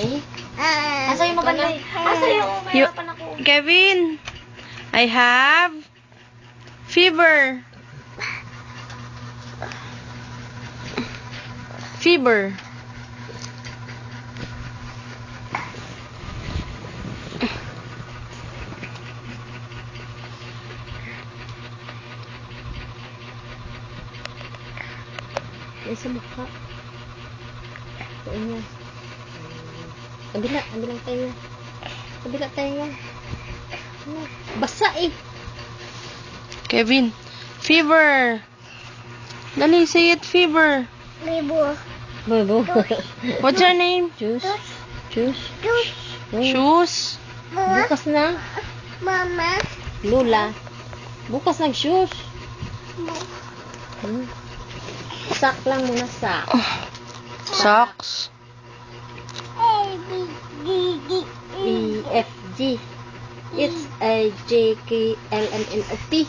Asa yung mabanay? Asa yung mahirapan ako? Kevin, I have fever. Fever. Ay, sa mukha. Ito niya. Kabilang tayo. Kabila tayo. Basa eh. Kevin, fever. Dali, say it, fever. Libo. What's your name? Juice. Shoes. Bukas na. Mama. Lula. Bukas ng shoes. Sak lang muna, sak. Socks. E, F, G. It's A, J, K, L, M, N, O, P.